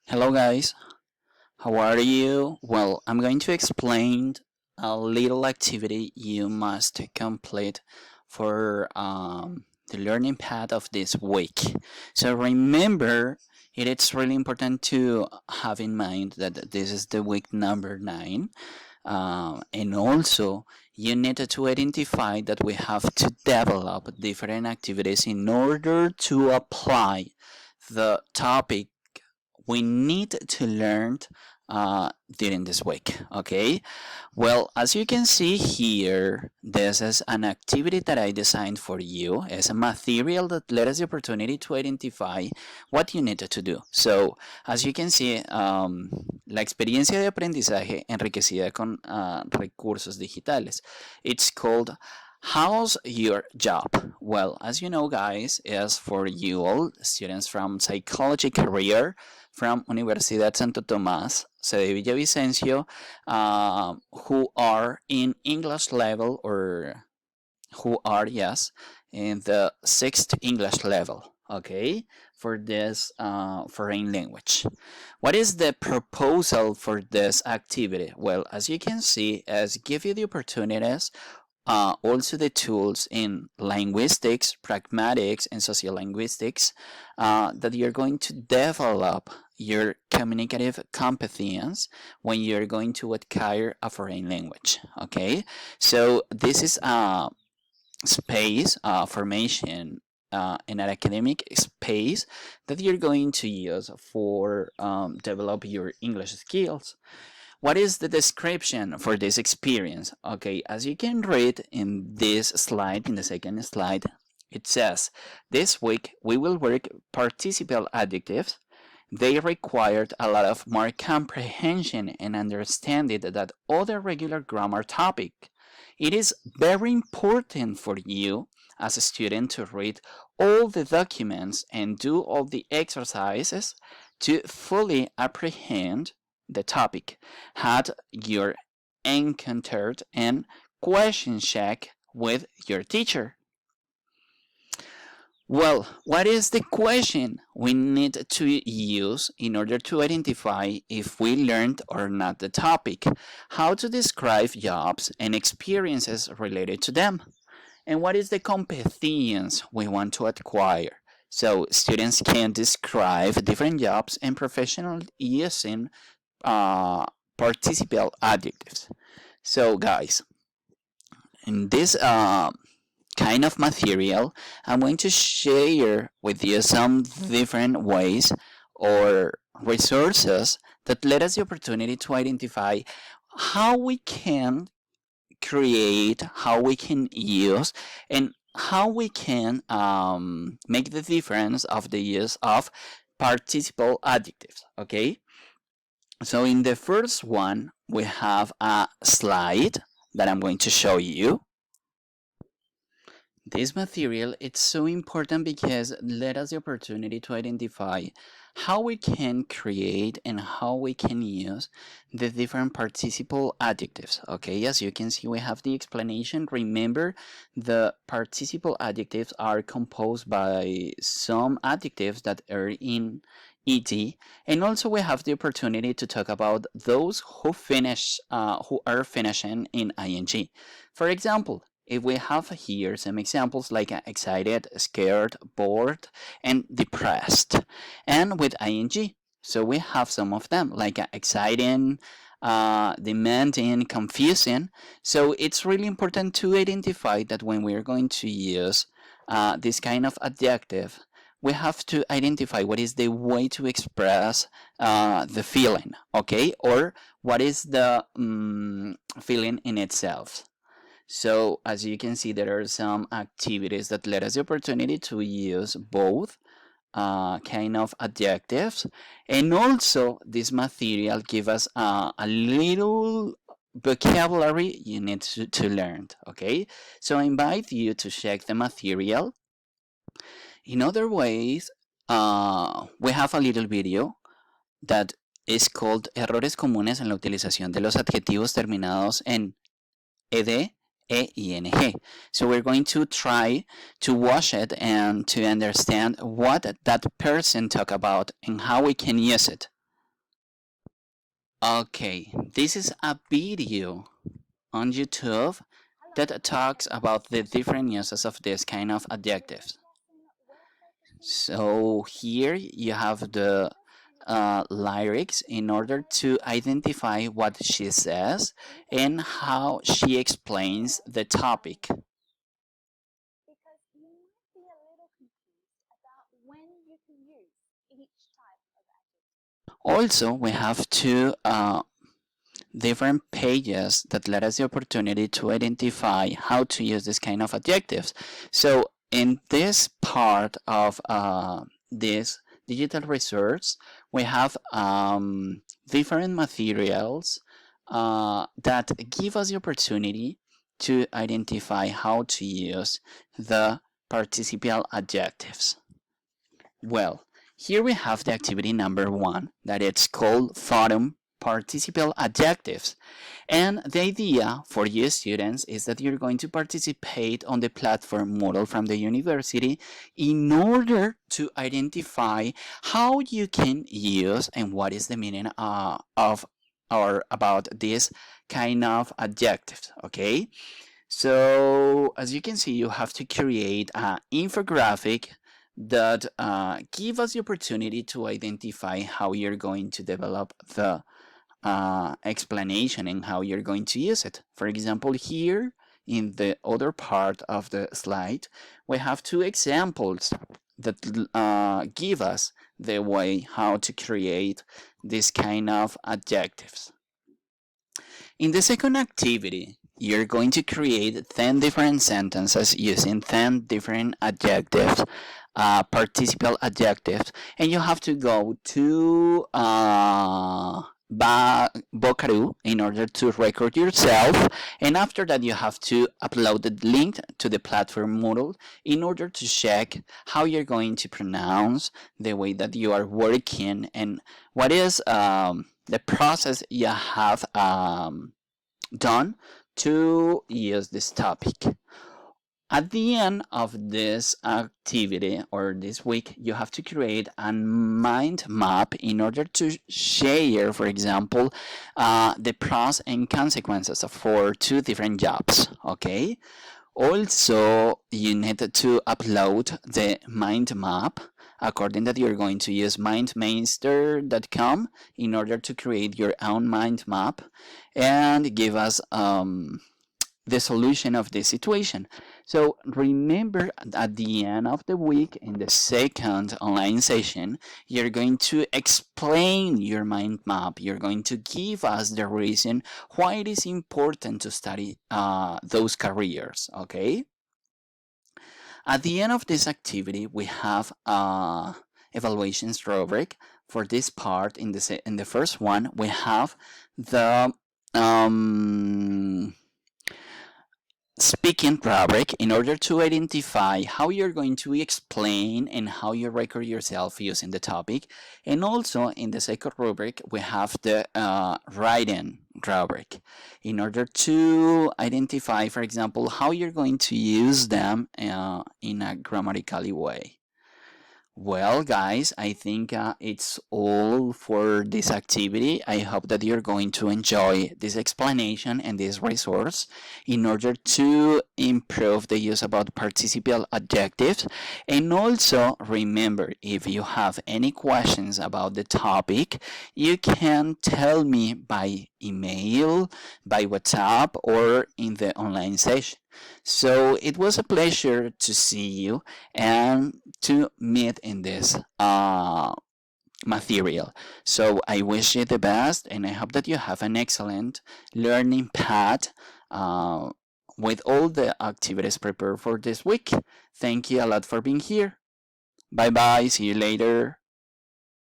Hello guys, how are you? Well, I'm going to explain a little activity you must complete for the learning path of this week. So remember, it's really important to have in mind that this is the week number 9. And also, you need to identify that we have to develop different activities in order to apply the topic we need to learn during this week. Okay, well, as you can see here, this is an activity that I designed for you. It's a material that let us the opportunity to identify what you need to do. So as you can see, la experiencia de aprendizaje enriquecida con recursos digitales, it's called How's Your Job? Well, as you know, guys, is for you all students from psychology career from Universidad Santo Tomás, sede de Villavicencio, who are in English level or who are, yes, in the 6th English level, okay, for this foreign language. What is the proposal for this activity? Well, as you can see, is give you the opportunities also the tools in linguistics, pragmatics, and sociolinguistics that you're going to develop your communicative competence when you're going to acquire a foreign language. Okay, so this is a space formation in an academic space that you're going to use for develop your English skills. What is the description for this experience? Okay, as you can read in this slide, in the second slide, it says, this week we will work participial adjectives. They required a lot of more comprehension and understanding than other regular grammar topic. It is very important for you as a student to read all the documents and do all the exercises to fully apprehend the topic, had your encountered and question check with your teacher. Well, what is the question we need to use in order to identify if we learned or not the topic? How to describe jobs and experiences related to them? And what is the competence we want to acquire? So students can describe different jobs and professionals using participial adjectives. So guys, in this kind of material, I'm going to share with you some different ways or resources that let us the opportunity to identify how we can create, how we can use, and how we can make the difference of the use of participial adjectives. Okay, so in the first one, we have a slide that I'm going to show you. This material, it's so important because it let us the opportunity to identify how we can create and how we can use the different participial adjectives. Okay, as you can see, we have the explanation. Remember, the participial adjectives are composed by some adjectives that are in ed, and also we have the opportunity to talk about those who are finishing in ing. For example, if we have here some examples like excited, scared, bored, and depressed, and with ing. So we have some of them like exciting, demanding, confusing. So it's really important to identify that when we're going to use this kind of adjective, we have to identify what is the way to express the feeling, okay? Or what is the feeling in itself. So as you can see, there are some activities that let us the opportunity to use both kind of adjectives, and also this material give us a little vocabulary you need to learn. Okay, so I invite you to check the material. In other ways, we have a little video that is called Errores comunes en la utilización de los adjetivos terminados en ed, e-ing. So we're going to try to watch it and to understand what that person talk about and how we can use it. Okay, this is a video on YouTube that talks about the different uses of this kind of adjectives. So here you have the lyrics in order to identify what she says and how she explains the topic. Also, we have two different pages that let us the opportunity to identify how to use this kind of adjectives. So in this part of this digital resource, we have different materials that give us the opportunity to identify how to use the participial adjectives. Well, here we have the activity number 1 that it's called Forum Participial Adjectives. And the idea for you students is that you're going to participate on the platform model from the university in order to identify how you can use and what is the meaning of or about this kind of adjectives, okay? So as you can see, you have to create an infographic that give us the opportunity to identify how you're going to develop the explanation and how you're going to use it. For example, here in the other part of the slide, we have two examples that give us the way how to create this kind of adjectives. In the second activity, you're going to create 10 different sentences using 10 different adjectives, participial adjectives, and you have to go to Bokaru in order to record yourself, and after that you have to upload the link to the platform Moodle in order to check how you're going to pronounce, the way that you are working, and what is the process you have done to use this topic. At the end of this activity or this week, you have to create a mind map in order to share, for example, the pros and consequences for two different jobs, okay? Also, you need to upload the mind map according that you're going to use mindmeister.com in order to create your own mind map and give us the solution of this situation. So remember, at the end of the week, in the second online session, you're going to explain your mind map. You're going to give us the reason why it is important to study those careers, okay? At the end of this activity, we have evaluations rubric. For this part, in the first one, we have the speaking rubric in order to identify how you're going to explain and how you record yourself using the topic. And also in the second rubric, we have the writing rubric in order to identify, for example, how you're going to use them in a grammatically way. Well, guys, I think it's all for this activity. I hope that you're going to enjoy this explanation and this resource in order to improve the use about participial adjectives. And also remember, if you have any questions about the topic, you can tell me by email, by WhatsApp, or in the online session. So it was a pleasure to see you and to meet in this material. So I wish you the best, and I hope that you have an excellent learning path with all the activities prepared for this week. Thank you a lot for being here. Bye bye. See you later.